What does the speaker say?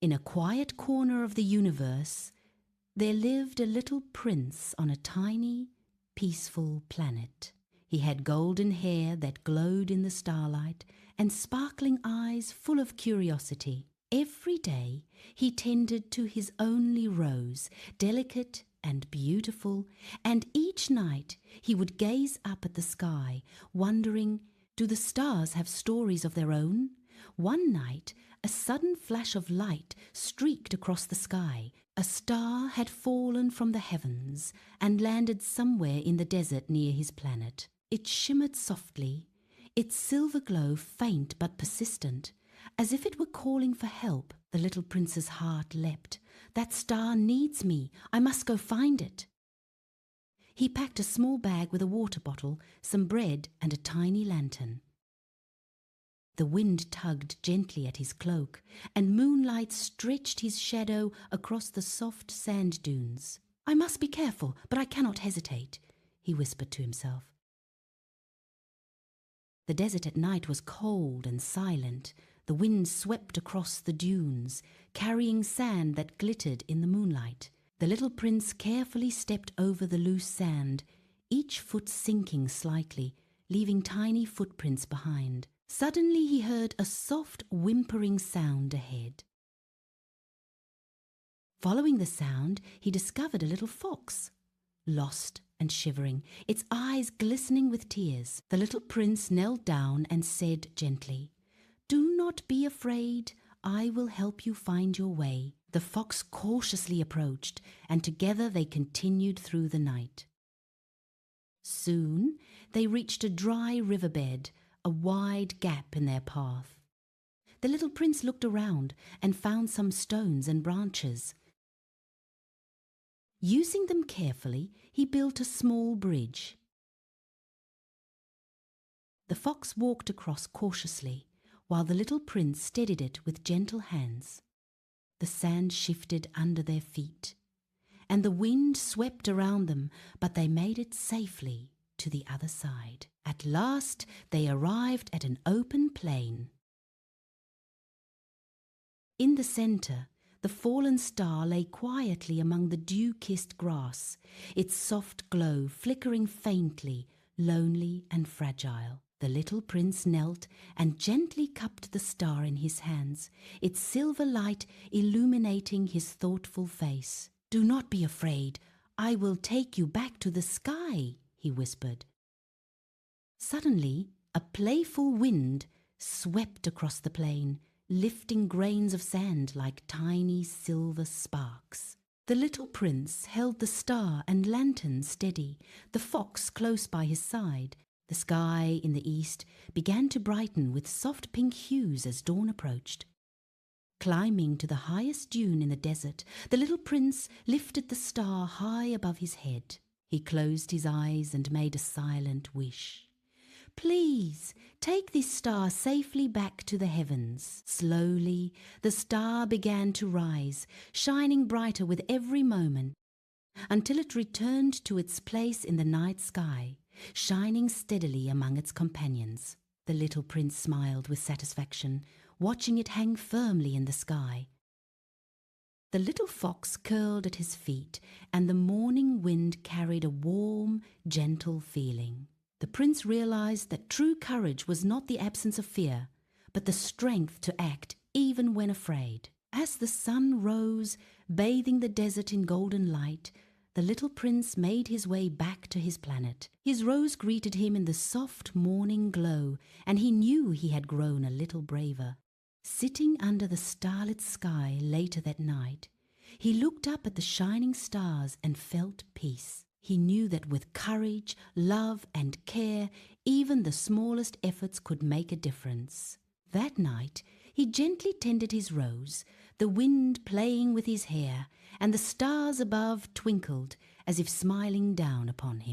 In a quiet corner of the universe, there lived a little prince on a tiny, peaceful planet. He had golden hair that glowed in the starlight and sparkling eyes full of curiosity. Every day he tended to his only rose, delicate and beautiful, and each night he would gaze up at the sky, wondering, do the stars have stories of their own? One night, a sudden flash of light streaked across the sky. A star had fallen from the heavens and landed somewhere in the desert near his planet. It shimmered softly, its silver glow faint but persistent, as if it were calling for help. The little prince's heart leapt. That star needs me. I must go find it. He packed a small bag with a water bottle, some bread, and a tiny lantern. The wind tugged gently at his cloak, and moonlight stretched his shadow across the soft sand dunes. I must be careful, but I cannot hesitate, he whispered to himself. The desert at night was cold and silent. The wind swept across the dunes, carrying sand that glittered in the moonlight. The little prince carefully stepped over the loose sand, each foot sinking slightly, leaving tiny footprints behind. Suddenly he heard a soft whimpering sound ahead. Following the sound, he discovered a little fox, lost and shivering, its eyes glistening with tears. The little prince knelt down and said gently, "Do not be afraid. I will help you find your way." The fox cautiously approached, and together they continued through the night. Soon they reached a dry riverbed, a wide gap in their path. The little prince looked around and found some stones and branches. Using them carefully, he built a small bridge. The fox walked across cautiously, while the little prince steadied it with gentle hands. The sand shifted under their feet, and the wind swept around them, but they made it safely to the other side. At last they arrived at an open plain. In the center, the fallen star lay quietly among the dew-kissed grass, its soft glow flickering faintly, lonely and fragile. The little prince knelt and gently cupped the star in his hands, its silver light illuminating his thoughtful face. "Do not be afraid. I will take you back to the sky," he whispered. Suddenly, a playful wind swept across the plain, lifting grains of sand like tiny silver sparks. The little prince held the star and lantern steady, the fox close by his side. The sky in the east began to brighten with soft pink hues as dawn approached. Climbing to the highest dune in the desert, the little prince lifted the star high above his head. He closed his eyes and made a silent wish. "Please, take this star safely back to the heavens." Slowly, the star began to rise, shining brighter with every moment, until it returned to its place in the night sky, shining steadily among its companions. The little prince smiled with satisfaction, watching it hang firmly in the sky. The little fox curled at his feet, and the morning wind carried a warm, gentle feeling. The prince realized that true courage was not the absence of fear, but the strength to act even when afraid. As the sun rose, bathing the desert in golden light, the little prince made his way back to his planet. His rose greeted him in the soft morning glow, and he knew he had grown a little braver. Sitting under the starlit sky later that night, he looked up at the shining stars and felt peace. He knew that with courage, love, and care, even the smallest efforts could make a difference. That night, he gently tended his rose, the wind playing with his hair, and the stars above twinkled as if smiling down upon him.